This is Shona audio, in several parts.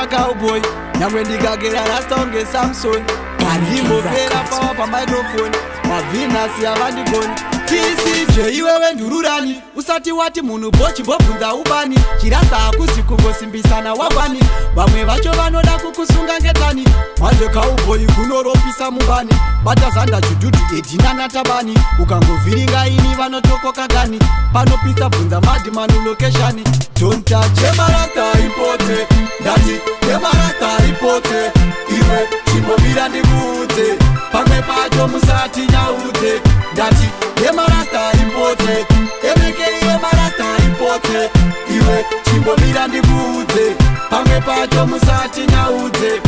cowboy nyamwe ndikagera rastonge Samson andimbopera pawa pamicrophone mavinasi yavandigoni TCJ iwewe ndururani usati wati munhu bochi bobvunza ubani chirasa hakusi kungosimbisana wagwani vamwe vacho vanoda kukusunga ngetani manje cowboy kunoropisa mubani bata zanda judhudu edinanatabani ukangovhiringa ini vanotokoka gani panopisa bvunza madhimanu lokeshani don't touch emarata ipote ndati emarata ipote iwe chimbomira ndikuudze pamwe pacho musati nyaudze ndati emarata ipote emekei emarata ipote iwe chimbomira ndikuudze pamwe pacho musati nyaudze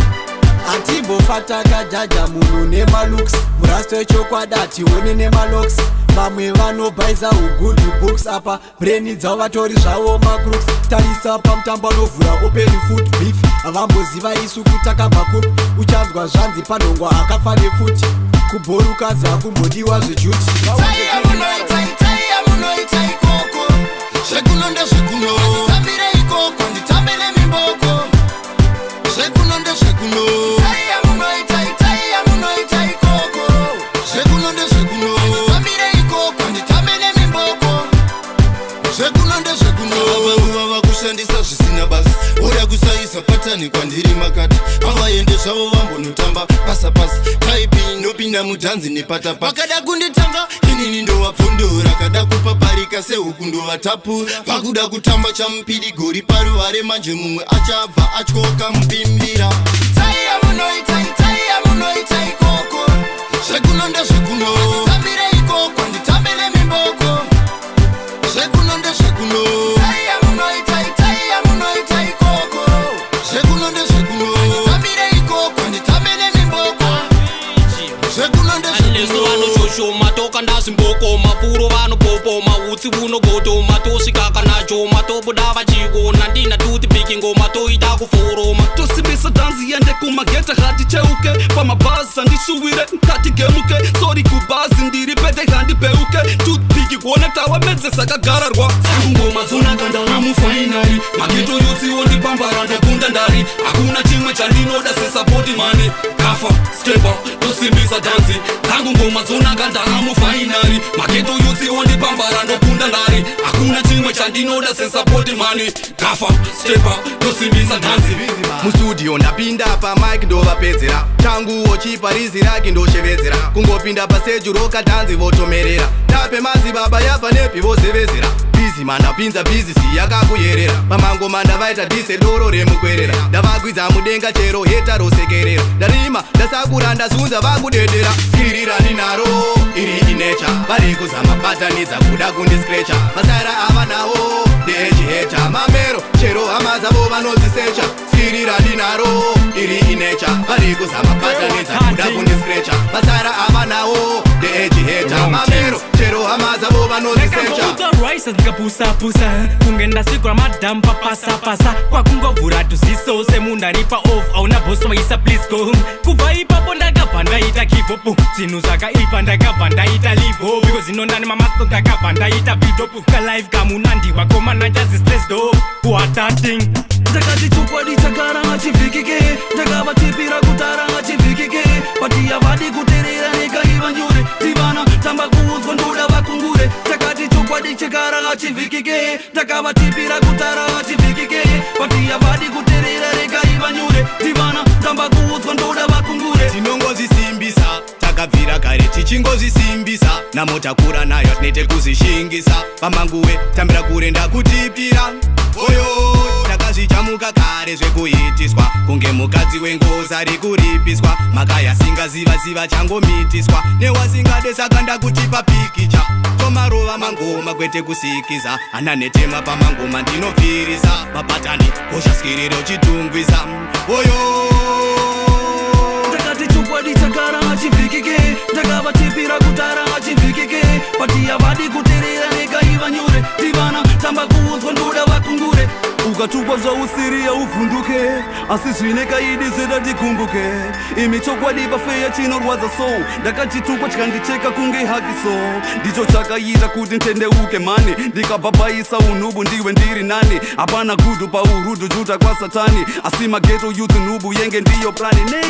atibhofataka jaja munhu nemalooks murasto wechokwadati one nemalocks vamwe vanobhaisa ugood books apa breni dzavo vatori zvavo macrooks tarisa pamutambo anovhura open foot beef havamboziva isu kutakabva kupi uchanzwa zvanzi panhongwa akafa nefuti kubhorukazi hakumbodiwa zvejuti zvekuno ndezvekuno nditambire ikoko nditambire mimboko zvekuno ndezvekuno zvekuno ndezvekuno nditambire ikoko nditambire mimboko zvekuno ndezvekuno vanhu vava kushandisa zvisina basa oda kusaisa patani kwandiri makati avaende zvavo vambonotamba pasapasa taipi inopinda mudhanzi nepatapa vakada kunditanga inini ndovapfondora kada kupaparika sehuku ndovatapura pakuda kutamba chamupiri gori paruhare manje mumwe achabva atyoka mupimbira munoita ikoko zvekuno ndezvekuno nditambire ikoko nditambire mimboko zvekuno ndezvekuno munoita ikoko zvekuno ndezvekuno nditambire ikoko nditambire mimboko zvekuno ndezvekuno toka ndazimboko mafuro vanopopo mautsi unogoto matosvika kanacho matobuda vachikona ndina tutipiki ngoma toita kuforoma tosimbisa dhanzi yende kumageta haticheuke pamabhazi andisuwire ngatigemuke sori kubhazi ndiri pete handipeuke tutipiki kuona tawamedze sakagararwa ngoma dzonaka ndaramufainari mageto yotsiwo ndipambara ndokunda ndari hakuna chimwe chandinoda sesapoti mane kafa stepa tosimbisa dhanzi dzangu ngoma dzonaka ndaramufainari mageto yotsiwo ndipambara ndokunda ndari hakuna chimwe chandinoda sesapoti mane kafa stepa tosimbisa dhanzi mustudio ndapinda pamike ndovapedzera changuwo chiparizi rake ndoshevedzera kungopinda paseju rokadhanzi votomerera tape mazi baba yabva nepi vozevezera bizi mandapinza bhizisi yakakuyerera pamangoma ndavaita dhise doro remukwerera ndavakwidza mudenga chero heta rosekerera ndarima ndasakura ndazunza vakudedera sirirani naro iri inecha vari kuzama batanidza kuda kundiscrecha masaira ava nawo ndechiheta mamero chero hama dzavo vanodzisecha sirirani naro iri inecha vari kuzama batanidza kuda kundiscrecha masaira ava nawo ndechiheta mamero chero hama dzavo vanodzisecha ndikapusapusa kunge ndasikura madhamu papasapasa kwakungovhura tuziso semundanipa off auna bosi waisa please go home kubva ipapo ndakabva ndaita kipopu zvinhu zvakaipa ndakabva ndaita livo biko zinondani mamasto ndakabva ndaita bidopu kalive kamunandiwa komana chazistresdo watating ndakati chokwadi chakaranga chivhikike ndakavatipira kutaranga chivhikike patiya vadi kuterera nekaiva nyore tivana tamba kuudzwa ndoda vakungure takati chokwadi chakaranga chivhikike ndakavatipira kutaranga chivhikike patiya vadi kuterera nekaiva nyore tivana tamba kuudzwa ndoda vakungure tinongozisimbisa takabvira kare tichingozisimbisa namotakura nayo tinete kuzishingisa pamanguwe tambira kure ndakutipira oyo takazvichamuka kare zvekuitiswa kunge mukadzi wengozi ari kuripiswa maka yasingaziva changomitiswa newasingade saka ndakutipa pikicha tomarova mangoma kwete kusikiza hana netema pamangoma ndinobvirisa mapatani koshaskiriro chitungwisa oyo takati chokwadi chakaranga chivhikike ndakavatipira kutaranga chivhikike patiya vadi kuterera nekaiva nyore tivana tamba kuudzwa ndoda vakungure ukatukwa zvausiriya uvhunduke asi zvine kaidi zveda ndikumbuke imi chokwadi pafeya chinorwadza so ndakachitukwa chikandicheka kunge hakiso ndicho chakaita kuti ntendeuke mani ndikabhabhaisa unubu ndiwe ndiri nani hapana gudhu paurudu juta kwa satani asi mageto youth nubu yenge ndiyo plani nei